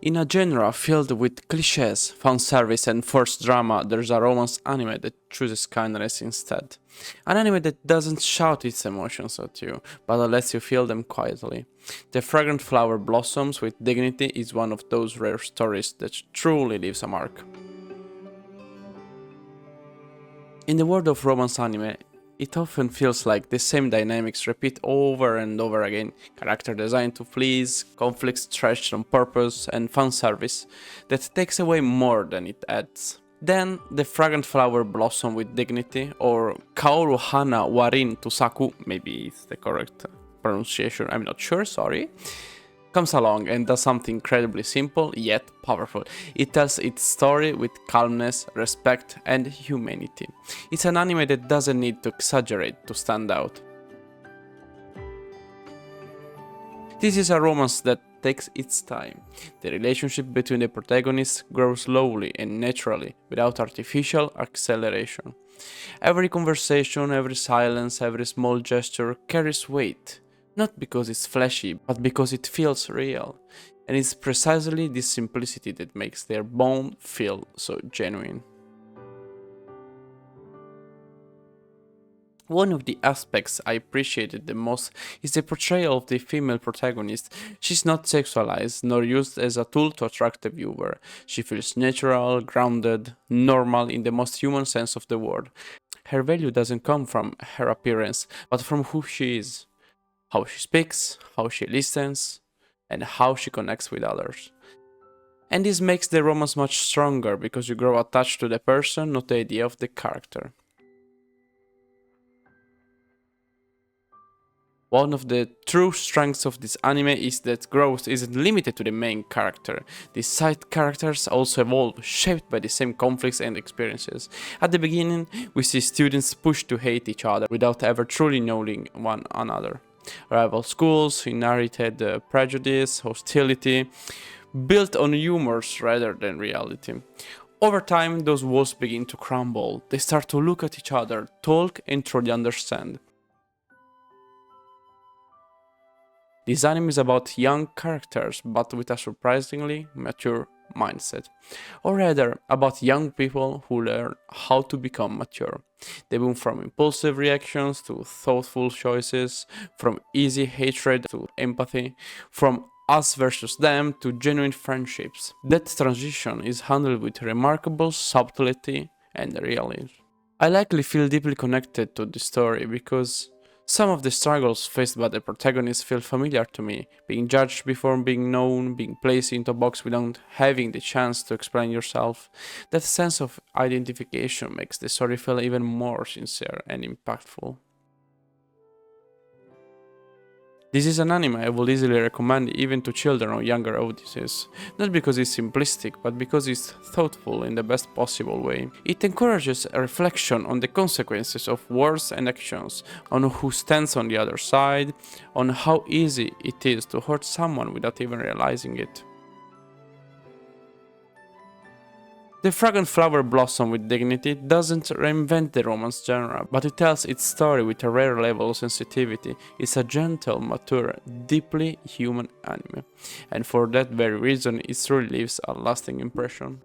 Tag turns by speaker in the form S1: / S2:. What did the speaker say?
S1: In a genre filled with clichés, fanservice and forced drama, there's a romance anime that chooses kindness instead. An anime that doesn't shout its emotions at you, but lets you feel them quietly. The Fragrant Flower Blossoms with Dignity is one of those rare stories that truly leaves a mark. In the world of romance anime, it often feels like the same dynamics repeat over and over again. Character designed to please, conflicts stretched on purpose, and fan service that takes away more than it adds. Then, the Fragrant Flower Blossom with Dignity, or Kaoru Hana Warin to Saku, maybe it's the correct pronunciation, I'm not sure, sorry, comes along and does something incredibly simple yet powerful. It tells its story with calmness, respect, and humanity. It's an anime that doesn't need to exaggerate to stand out. This is a romance that takes its time. The relationship between the protagonists grows slowly and naturally, without artificial acceleration. Every conversation, every silence, every small gesture carries weight. Not because it's flashy, but because it feels real. And it's precisely this simplicity that makes their bond feel so genuine. One of the aspects I appreciated the most is the portrayal of the female protagonist. She's not sexualized nor used as a tool to attract the viewer. She feels natural, grounded, normal in the most human sense of the word. Her value doesn't come from her appearance, but from who she is. How she speaks, how she listens, and how she connects with others. And this makes the romance much stronger because you grow attached to the person, not the idea of the character. One of the true strengths of this anime is that growth isn't limited to the main character. The side characters also evolve, shaped by the same conflicts and experiences. At the beginning, we see students pushed to hate each other without ever truly knowing one another. Rival schools, inherited prejudice, hostility, built on humors rather than reality. Over time, those walls begin to crumble. They start to look at each other, talk, and truly understand. This anime is about young characters, but with a surprisingly mature mindset. Or rather, about young people who learn how to become mature. They move from impulsive reactions to thoughtful choices, from easy hatred to empathy, from us versus them to genuine friendships. That transition is handled with remarkable subtlety and realism. I likely feel deeply connected to the story because some of the struggles faced by the protagonist feel familiar to me, being judged before being known, being placed into a box without having the chance to explain yourself. That sense of identification makes the story feel even more sincere and impactful. This is an anime I would easily recommend even to children or younger audiences, not because it's simplistic, but because it's thoughtful in the best possible way. It encourages a reflection on the consequences of words and actions, on who stands on the other side, on how easy it is to hurt someone without even realizing it. The Fragrant Flower Blossom with Dignity doesn't reinvent the romance genre, but it tells its story with a rare level of sensitivity. It's a gentle, mature, deeply human anime, and for that very reason it truly leaves a lasting impression.